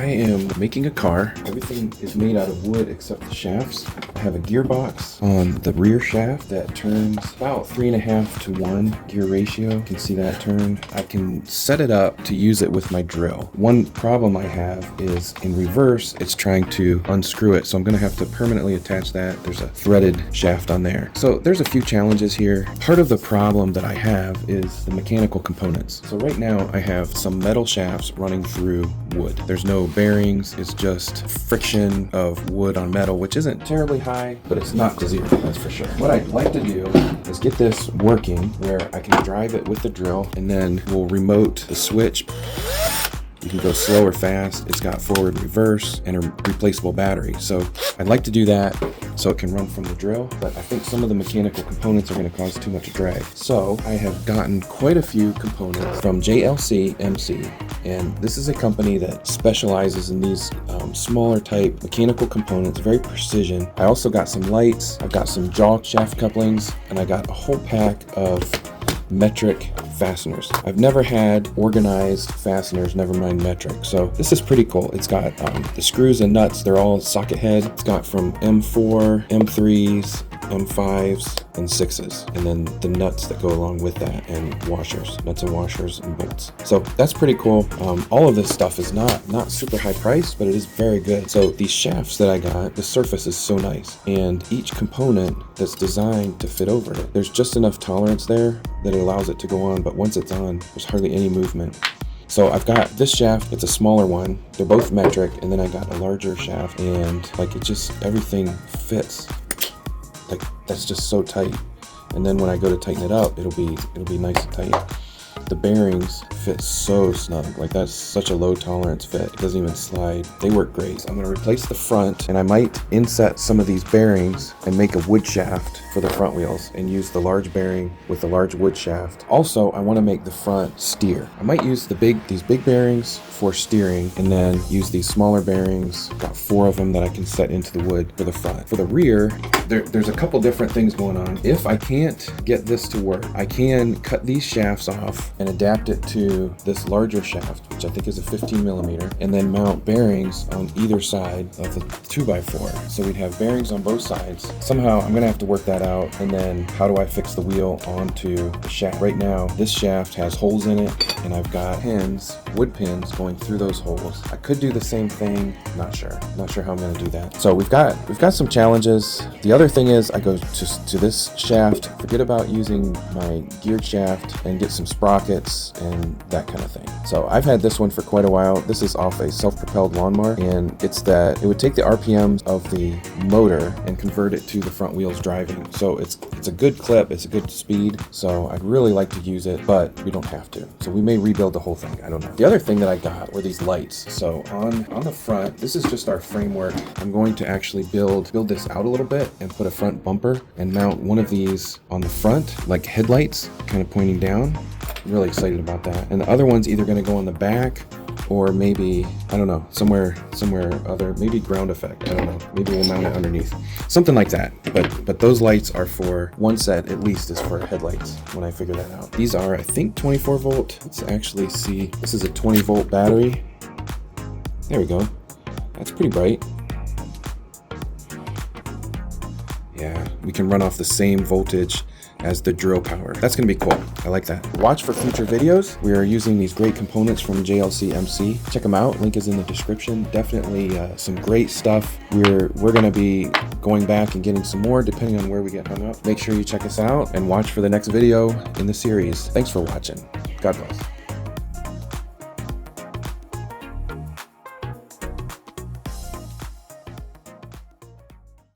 I am making a car. Everything is made out of wood except the shafts. I have a gearbox on the rear shaft that turns about 3.5 to 1 gear ratio. You can see that turn. I can set it up to use it with my drill. One problem I have is in reverse, it's trying to unscrew it. So I'm gonna have to permanently attach that. There's a threaded shaft on there. So there's a few challenges here. Part of the problem that I have is the mechanical components. So right now I have some metal shafts running through wood. There's no bearings, it's just friction of wood on metal, which isn't terribly high, but it's not to zero, that's for sure. What I'd like to do is get this working where I can drive it with the drill, and then we'll remote the switch. You can go slow or fast. It's got forward, reverse, and a replaceable battery. So I'd like to do that so it can run from the drill, but I think some of the mechanical components are going to cause too much drag. So I have gotten quite a few components from JLCMC, and this is a company that specializes in these smaller type mechanical components, very precision. I also got some lights, I've got some jaw shaft couplings, and I got a whole pack of metric fasteners. I've never had organized fasteners, never mind metric. So this is pretty cool. It's got the screws and nuts, they're all socket head. It's got from M4, M3s, M5s, and 6s, and then the nuts that go along with that, and washers, nuts and washers and bolts. So that's pretty cool. All of this stuff is not super high price, but it is very good. So these shafts that I got, the surface is so nice, and each component that's designed to fit over it, there's just enough tolerance there that it allows it to go on, but once it's on, there's hardly any movement. So I've got this shaft, it's a smaller one. They're both metric, and then I got a larger shaft, and like it just, everything fits. Like that's just so tight. And then when I go to tighten it up, it'll be nice and tight. The bearings fit so snug. Like that's such a low tolerance fit. It doesn't even slide. They work great. So I'm gonna replace the front, and I might inset some of these bearings and make a wood shaft for the front wheels and use the large bearing with the large wood shaft. Also, I want to make the front steer. I might use these big bearings for steering, and then use these smaller bearings. Got 4 of them that I can set into the wood for the front. For the rear, there's a couple different things going on. If I can't get this to work, I can cut these shafts off and adapt it to this larger shaft, which I think is a 15 millimeter, and then mount bearings on either side of the 2x4. So we'd have bearings on both sides. Somehow I'm gonna have to work that out. And then how do I fix the wheel onto the shaft? Right now, this shaft has holes in it, and I've got pins, wood pins going through those holes. I could do the same thing, not sure how I'm gonna do that. So we've got some challenges. The other thing is I go to this shaft, forget about using my geared shaft, and get some sprockets and that kind of thing. So I've had this one for quite a while. This is off a self-propelled lawnmower, and it's that it would take the RPMs of the motor and convert it to the front wheels driving. So it's a good clip, it's a good speed. So I'd really like to use it, but we don't have to. So we may rebuild the whole thing, I don't know. The other thing that I got were these lights. So on the front, this is just our framework. I'm going to actually build this out a little bit and put a front bumper and mount one of these on the front, like headlights, kind of pointing down. I'm really excited about that. And the other one's either gonna go on the back, or maybe, I don't know, somewhere other, maybe ground effect, I don't know. Maybe we'll mount it underneath. Something like that. But those lights are for, one set at least is for headlights when I figure that out. These are, I think, 24 volt. Let's actually see. This is a 20 volt battery. There we go. That's pretty bright. Yeah, we can run off the same voltage as the drill power. That's gonna be cool. I like that. Watch for future videos. We are using these great components from JLCMC. Check them out. Link is in the description. Definitely some great stuff. We're gonna be going back and getting some more depending on where we get hung up. Make sure you check us out and watch for the next video in the series. Thanks for watching. God bless.